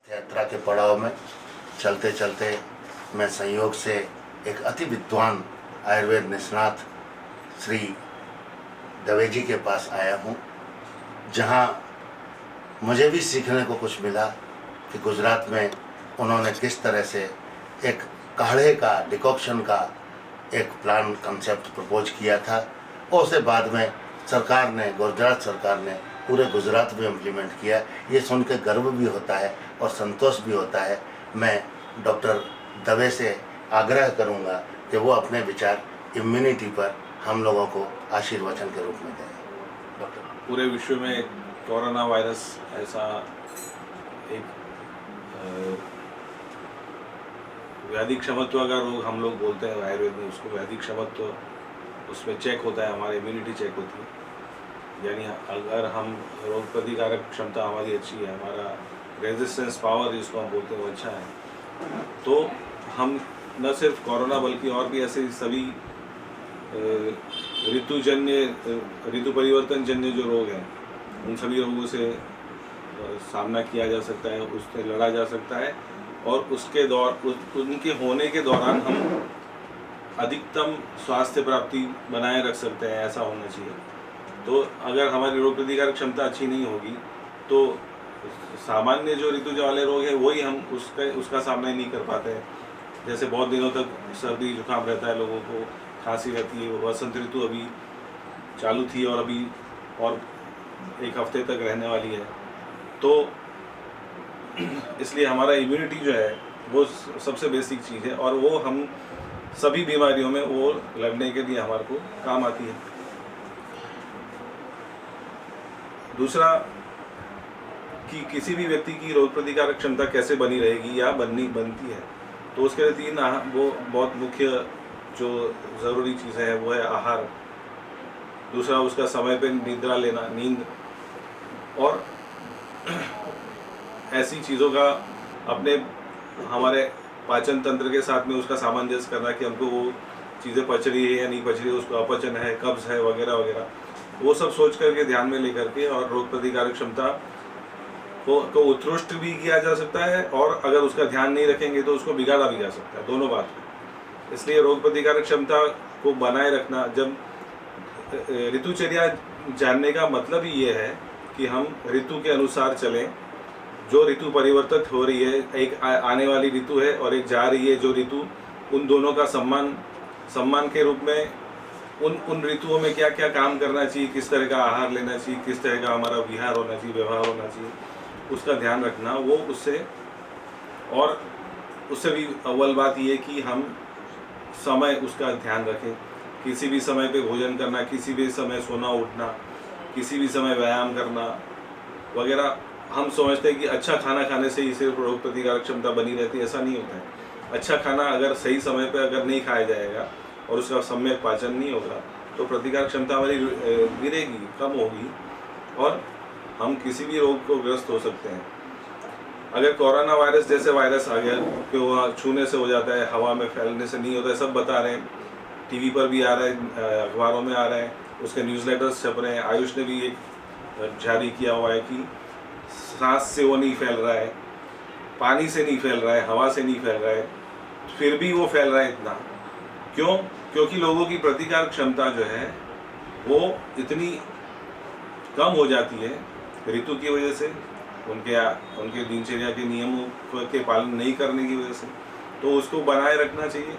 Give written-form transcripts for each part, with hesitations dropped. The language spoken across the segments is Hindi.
यात्रा के पड़ाव में चलते चलते मैं संयोग से एक अति विद्वान आयुर्वेद निष्णात श्री दवे जी के पास आया हूँ, जहाँ मुझे भी सीखने को कुछ मिला कि गुजरात में उन्होंने किस तरह से एक काढ़े का डिकॉक्शन का एक प्लान कंसेप्ट प्रपोज किया था और उसे बाद में सरकार ने, गुजरात सरकार ने पूरे गुजरात में इम्प्लीमेंट किया। ये सुन के गर्व भी होता है और संतोष भी होता है। मैं डॉक्टर दवे से आग्रह करूंगा कि वो अपने विचार इम्यूनिटी पर हम लोगों को आशीर्वचन के रूप में दें। डॉक्टर, पूरे विश्व में कोरोना वायरस ऐसा एक व्याधि क्षमत्व का रोग हम लोग बोलते हैं आयुर्वेद में, उसको व्याधि क्षमत्व, उसमें चेक होता है, हमारी इम्यूनिटी चेक होती है। यानी अगर हम रोग प्रतिकारक क्षमता हमारी अच्छी है, हमारा रेजिस्टेंस पावर जिसको हम बोलते हैं वो अच्छा है, तो हम न सिर्फ कोरोना बल्कि और भी ऐसे सभी ऋतु परिवर्तन जन्य जो रोग हैं उन सभी रोगों से सामना किया जा सकता है, उससे लड़ा जा सकता है और उनके होने के दौरान हम अधिकतम स्वास्थ्य प्राप्ति बनाए रख सकते हैं। ऐसा होना चाहिए। तो अगर हमारी रोग प्रतिकारक क्षमता अच्छी नहीं होगी तो सामान्य जो ऋतु वाले रोग है वही हम उसका सामना ही नहीं कर पाते हैं। जैसे बहुत दिनों तक सर्दी जुकाम रहता है, लोगों को खांसी रहती है, वसंत ऋतु अभी चालू थी और अभी और एक हफ्ते तक रहने वाली है। तो इसलिए हमारा इम्यूनिटी जो है वो सबसे बेसिक चीज़ है और वो हम सभी बीमारियों में वो लड़ने के लिए हमारे को काम आती है। दूसरा कि किसी भी व्यक्ति की रोग प्रतिकारक क्षमता कैसे बनी रहेगी या बनती है, तो उसके लिए तीन वो बहुत मुख्य जो ज़रूरी चीज़ें हैं वो है आहार, दूसरा उसका समय पे निद्रा लेना, नींद, और ऐसी चीज़ों का हमारे पाचन तंत्र के साथ में उसका सामंजस्य करना कि हमको वो चीज़ें पच रही है या नहीं पच रही है, उसको अपचन है, कब्ज़ है वगैरह वगैरह, वो सब सोच करके ध्यान में लेकर के और रोग प्रतिकारक क्षमता को उत्कृष्ट भी किया जा सकता है और अगर उसका ध्यान नहीं रखेंगे तो उसको बिगाड़ा भी जा सकता है, दोनों बात है। इसलिए रोग प्रतिकारक क्षमता को बनाए रखना, जब ऋतुचर्या जानने का मतलब ही ये है कि हम ऋतु के अनुसार चलें। जो ऋतु परिवर्तित हो रही है, एक आने वाली ऋतु है और एक जा रही है जो ऋतु, उन दोनों का सम्मान के रूप में उन ऋतुओं में क्या क्या काम करना चाहिए, किस तरह का आहार लेना चाहिए, किस तरह का हमारा विहार होना चाहिए, व्यवहार होना चाहिए, उसका ध्यान रखना। वो उससे भी अव्वल बात ये कि हम समय उसका ध्यान रखें। किसी भी समय पे भोजन करना, किसी भी समय सोना उठना, किसी भी समय व्यायाम करना वगैरह। हम समझते हैं कि अच्छा खाना खाने से ही सिर्फ रोग प्रतिकारक क्षमता बनी रहती है, ऐसा नहीं होता है। अच्छा खाना अगर सही समय पे अगर नहीं खाया जाएगा और उसका सम्यक पाचन नहीं होगा तो प्रतिकारक क्षमता हमारी गिरेगी, कम होगी और हम किसी भी रोग को ग्रस्त हो सकते हैं। अगर कोरोना वायरस जैसे वायरस आ गया कि वो छूने से हो जाता है, हवा में फैलने से नहीं होता है, सब बता रहे हैं, टीवी पर भी आ रहा है, अखबारों में आ रहा है, उसके न्यूज़लेटर्स छप रहे हैं। आयुष ने भी एक जारी किया हुआ है कि सांस से वो नहीं फैल रहा है, पानी से नहीं फैल रहा है, हवा से नहीं फैल रहा है, फिर भी वो फैल रहा है इतना। क्यों? क्योंकि लोगों की प्रतिकारक क्षमता जो है वो इतनी कम हो जाती है ऋतु की वजह से, उनके दिनचर्या के नियमों के पालन नहीं करने की वजह से। तो उसको बनाए रखना चाहिए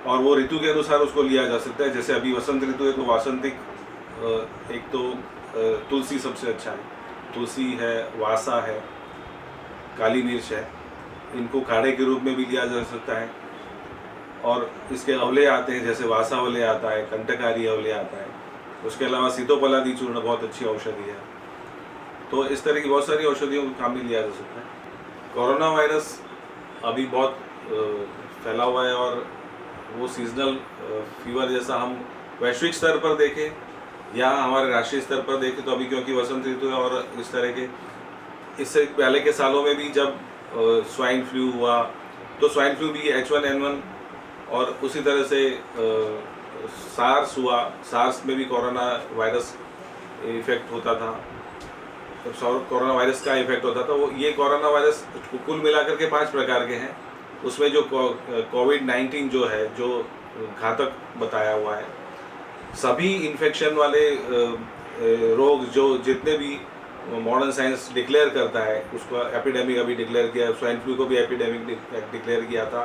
और वो ऋतु के अनुसार उसको लिया जा सकता है। जैसे अभी वसंत ऋतु है तो वासंतिक, एक तो तुलसी सबसे अच्छा है, तुलसी है, वासा है, काली मिर्च है, इनको काढ़े के रूप में भी लिया जा सकता है। और इसके अवले आते हैं, जैसे वासा अवले आता है, कंटकारी अवले आता है, उसके अलावा सीतोपलादी चूर्ण बहुत अच्छी औषधि है। तो इस तरह की बहुत सारी औषधियों को काम में लिया जा सकता है। कोरोना वायरस अभी बहुत फैला हुआ है और वो सीजनल फीवर जैसा हम वैश्विक स्तर पर देखें या हमारे राष्ट्रीय स्तर पर देखें तो अभी क्योंकि वसंत ऋतु है और इस तरह के, इससे पहले के सालों में भी जब स्वाइन फ्लू हुआ तो स्वाइन फ्लू भी H1N1 और उसी तरह से सार्स हुआ, सार्स में भी कोरोना वायरस इफेक्ट होता था। कोरोना वायरस का इफेक्ट होता था, वो ये कोरोना वायरस कुल मिलाकर के 5 प्रकार के हैं। उसमें जो कोविड-19 जो है, जो घातक बताया हुआ है, सभी इन्फेक्शन वाले रोग जो जितने भी मॉडर्न साइंस डिक्लेयर करता है, उसको एपिडेमिक अभी डिक्लेयर किया, स्वाइन फ्लू को भी एपिडेमिक डिक्लेयर किया था,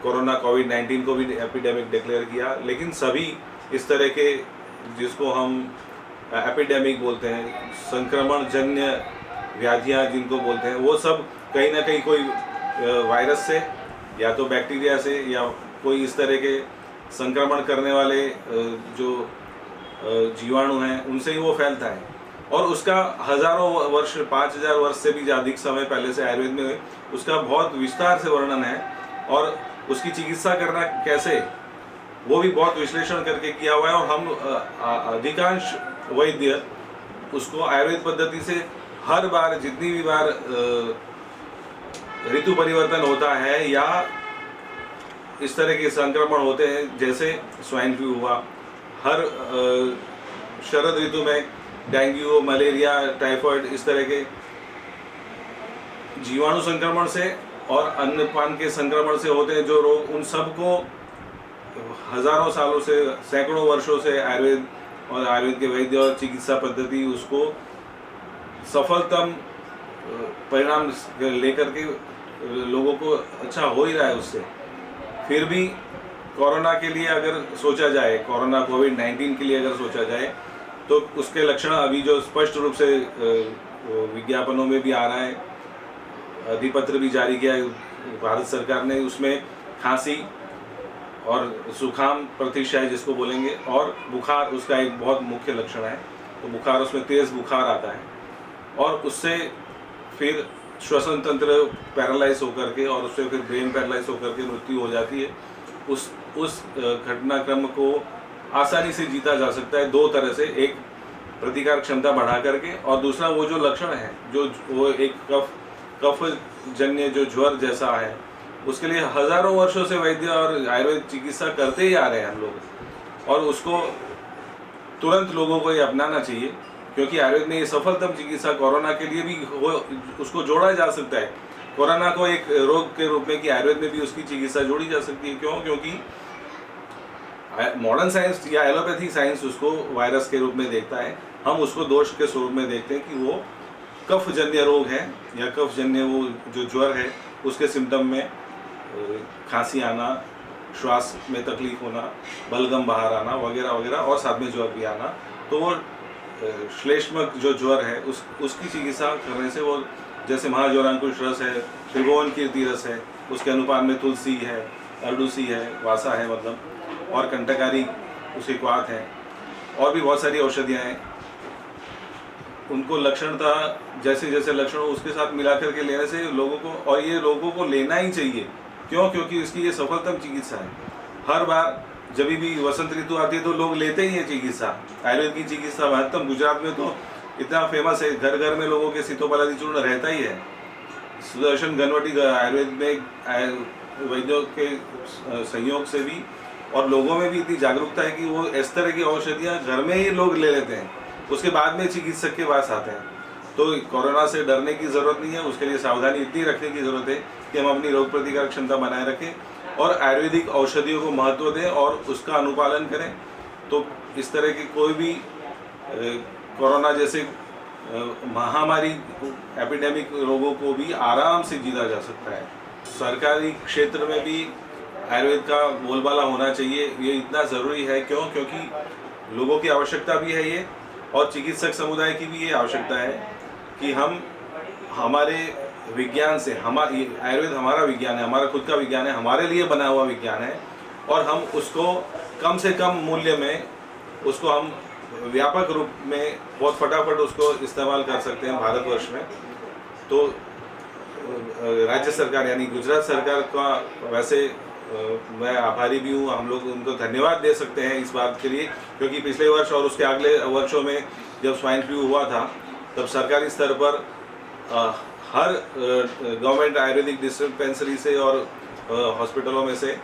कोरोना कोविड-19 को भी एपिडेमिक डिक्लेयर किया, लेकिन सभी इस तरह के जिसको हम एपिडेमिक बोलते हैं, संक्रमण जन्य व्याधियाँ जिनको बोलते हैं, वो सब कहीं ना कहीं कोई वायरस से या तो बैक्टीरिया से या कोई इस तरह के संक्रमण करने वाले जो जीवाणु हैं उनसे ही वो फैलता है। और उसका हजारों वर्ष, 5000 वर्ष से भी अधिक समय पहले से आयुर्वेद में उसका बहुत विस्तार से वर्णन है, और उसकी चिकित्सा करना कैसे वो भी बहुत विश्लेषण करके किया हुआ है। और हम अधिकांश वैद्य उसको आयुर्वेद पद्धति से हर बार, जितनी भी बार ऋतु परिवर्तन होता है या इस तरह के संक्रमण होते हैं, जैसे स्वाइन फ्लू हुआ, हर शरद ऋतु में डेंगू, मलेरिया, टाइफाइड, इस तरह के जीवाणु संक्रमण से और अन्नपान के संक्रमण से होते हैं जो रोग, उन सबको हजारों सालों से, सैकड़ों वर्षों से आयुर्वेद और आयुर्वेद के वैद्य और चिकित्सा पद्धति उसको सफलतम परिणाम लेकर के लोगों को अच्छा हो ही रहा है उससे। फिर भी कोरोना के लिए अगर सोचा जाए, कोरोना कोविड-19 के लिए अगर सोचा जाए, तो उसके लक्षण अभी जो स्पष्ट रूप से विज्ञापनों में भी आ रहा है, अधिपत्र भी जारी किया है भारत सरकार ने, उसमें खांसी और जुकाम प्रतिशय जिसको बोलेंगे, और बुखार उसका एक बहुत मुख्य लक्षण है। तो बुखार, उसमें तेज बुखार आता है और उससे फिर श्वसन तंत्र पैरालाइज होकर के और उससे फिर ब्रेन पैरालाइज होकर के मृत्यु हो जाती है। उस घटनाक्रम को आसानी से जीता जा सकता है 2 तरह से, एक प्रतिकार क्षमता बढ़ा करके, और दूसरा वो जो लक्षण है, जो वो एक कफ जन्य जो ज्वर जैसा है, उसके लिए हजारों वर्षों से वैद्य और आयुर्वेद चिकित्सा करते ही आ रहे हैं हम लोग, और उसको तुरंत लोगों को ये अपनाना चाहिए, क्योंकि आयुर्वेद में ये सफलतम चिकित्सा कोरोना के लिए भी हो, उसको जोड़ा जा सकता है कोरोना को एक रोग के रूप में, कि आयुर्वेद में भी उसकी चिकित्सा जोड़ी जा सकती है। क्यों? क्योंकि मॉडर्न साइंस या एलोपैथी साइंस उसको वायरस के रूप में देखता है, हम उसको दोष के स्वरूप में देखते हैं कि वो कफ जन्य रोग है या कफ जन्य वो जो ज्वर है उसके सिम्टम में खांसी आना, श्वास में तकलीफ होना, बलगम बाहर आना वगैरह वगैरह, और साथ में ज्वर भी आना। तो वो श्लेष्मक जो ज्वर है उसकी चिकित्सा करने से, वो जैसे महाज्वरांकुश रस है, त्रिभुवन कीर्ति रस है, उसके अनुपान में तुलसी है, अर्डुसी है, वासा है मतलब, और कंटकारी उसे क्वाथ है, और भी बहुत सारी औषधियाँ हैं। उनको लक्षणता जैसे जैसे लक्षण हो उसके साथ मिलाकर के लेने से लोगों को, और ये लोगों को लेना ही चाहिए। क्यों? क्योंकि इसकी ये सफलतम चिकित्सा है। हर बार जब भी वसंत ऋतु आती है तो लोग लेते ही हैं चिकित्सा, आयुर्वेद की चिकित्सा महत्तम। गुजरात में तो इतना फेमस है, घर घर में लोगों के सीतोपलादी चूर्ण रहता ही है। सुदर्शन गनवटी आयुर्वेद में वैद्यों के सहयोग से भी और लोगों में भी इतनी जागरूकता है कि वो इस तरह की औषधियाँ घर में ही लोग ले लेते हैं, उसके बाद में चिकित्सक के पास आते हैं। तो कोरोना से डरने की ज़रूरत नहीं है, उसके लिए सावधानी इतनी रखने की ज़रूरत है कि हम अपनी रोग प्रतिकारक क्षमता बनाए रखें और आयुर्वेदिक औषधियों को महत्व दें और उसका अनुपालन करें। तो इस तरह की कोई भी कोरोना जैसे महामारी, एपिडेमिक रोगों को भी आराम से जीता जा सकता है। सरकारी क्षेत्र में भी आयुर्वेद का बोलबाला होना चाहिए, ये इतना ज़रूरी है। क्यों? क्योंकि लोगों की आवश्यकता भी है ये, और चिकित्सक समुदाय की भी ये आवश्यकता है कि हम हमारे विज्ञान से, आयुर्वेद हमारा विज्ञान है, हमारा खुद का विज्ञान है, हमारे लिए बना हुआ विज्ञान है, और हम उसको कम से कम मूल्य में, उसको हम व्यापक रूप में बहुत फटाफट उसको इस्तेमाल कर सकते हैं भारतवर्ष में। तो राज्य सरकार यानी गुजरात सरकार का वैसे मैं आभारी भी हूँ, हम लोग उनको धन्यवाद दे सकते हैं इस बात के लिए, क्योंकि पिछले वर्ष और उसके अगले वर्षों में जब स्वाइन फ्लू हुआ था तब सरकारी स्तर पर हर गवर्नमेंट आयुर्वेदिक डिस्पेंसरी से और हॉस्पिटलों में से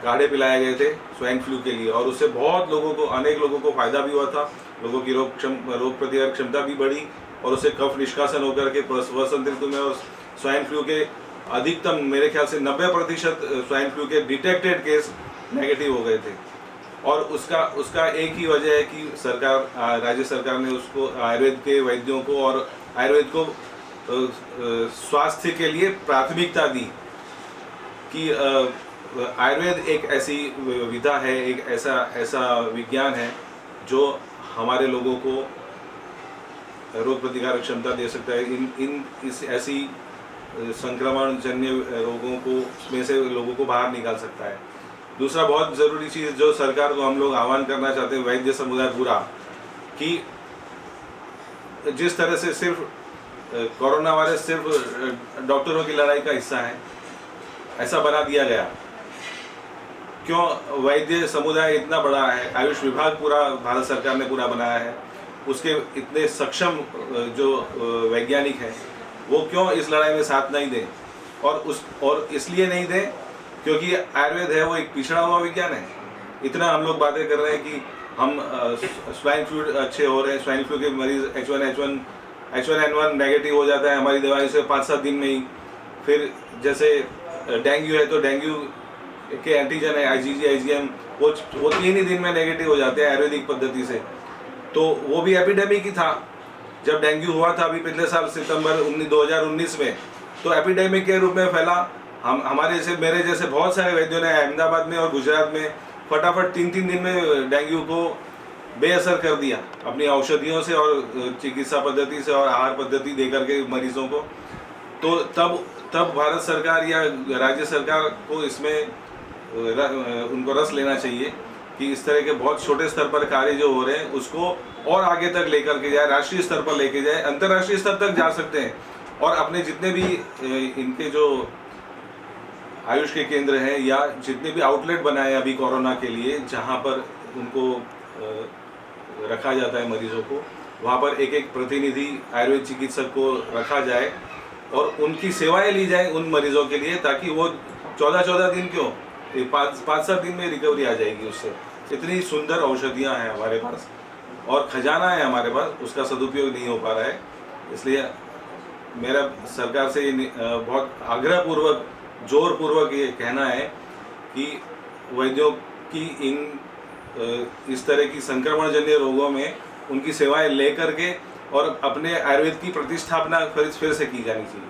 काढ़े पिलाए गए थे स्वाइन फ्लू के लिए, और उससे बहुत लोगों को, अनेक लोगों को फ़ायदा भी हुआ था। लोगों की रोग प्रतिकारक क्षमता भी बढ़ी और उससे कफ निष्कासन होकर के वसंत ऋतु में और स्वाइन फ्लू के अधिकतम मेरे ख्याल से 90% स्वाइन फ्लू के डिटेक्टेड केस नेगेटिव हो गए थे। और उसका एक ही वजह है कि राज्य सरकार ने उसको आयुर्वेद के वैद्यों को और आयुर्वेद को स्वास्थ्य के लिए प्राथमिकता दी कि आयुर्वेद एक ऐसी विधा है, एक ऐसा विज्ञान है जो हमारे लोगों को रोग प्रतिकारक क्षमता दे सकता है, इस ऐसी संक्रमण जन्य रोगों को में से लोगों को बाहर निकाल सकता है। दूसरा बहुत ज़रूरी चीज़ जो सरकार को हम लोग आह्वान करना चाहते हैं, वैद्य समुदाय पूरा, कि जिस तरह से सिर्फ कोरोना वायरस सिर्फ डॉक्टरों की लड़ाई का हिस्सा है, ऐसा बना दिया गया। क्यों वैद्य समुदाय इतना बड़ा है, आयुष विभाग पूरा भारत सरकार ने पूरा बनाया है, उसके इतने सक्षम जो वैज्ञानिक हैं वो क्यों इस लड़ाई में साथ नहीं दें? और इसलिए नहीं दें क्योंकि आयुर्वेद है वो एक पिछड़ा हुआ विज्ञान है। इतना हम लोग बातें कर रहे हैं कि हम स्वाइन फ्लू अच्छे हो रहे हैं, स्वाइन फ्लू के मरीज H1N1 नेगेटिव हो जाता है हमारी दवाई से 5-7 दिन में ही। फिर जैसे डेंगू है तो डेंगू के एंटीजन है IgG IgM, वो 3 ही दिन में नेगेटिव हो जाते हैं आयुर्वेदिक पद्धति से। तो वो भी एपिडेमिक ही था जब डेंगू हुआ था अभी पिछले साल सितंबर 2019 में, तो एपिडेमिक के रूप में फैला। हमारे जैसे मेरे जैसे बहुत सारे वैद्यों ने अहमदाबाद में और गुजरात में फटाफट 3-3 दिन में डेंगू को बेअसर कर दिया अपनी औषधियों से और चिकित्सा पद्धति से और आहार पद्धति देकर के मरीजों को। तो तब भारत सरकार या राज्य सरकार को इसमें उनको रस लेना चाहिए कि इस तरह के बहुत छोटे स्तर पर कार्य जो हो रहे हैं उसको और आगे तक लेकर के जाए, राष्ट्रीय स्तर पर लेके जाए, अंतर्राष्ट्रीय स्तर तक जा सकते हैं। और अपने जितने भी इनके जो आयुष के केंद्र हैं या जितने भी आउटलेट बनाए अभी कोरोना के लिए, जहाँ पर उनको रखा जाता है मरीजों को, वहाँ पर एक प्रतिनिधि आयुर्वेद चिकित्सक को रखा जाए और उनकी सेवाएं ली जाए उन मरीजों के लिए, ताकि वो 14-14 दिन क्यों 5-7 दिन में रिकवरी आ जाएगी उससे। इतनी सुंदर औषधियाँ हैं हमारे पास और खजाना है हमारे पास, उसका सदुपयोग नहीं हो पा रहा है। इसलिए मेरा सरकार से बहुत आग्रहपूर्वक जोरपूर्वक ये कहना है कि वैद्यों की इस तरह की संक्रमणजन्य रोगों में उनकी सेवाएं ले करके और अपने आयुर्वेद की प्रतिस्थापना फिर से की जानी चाहिए।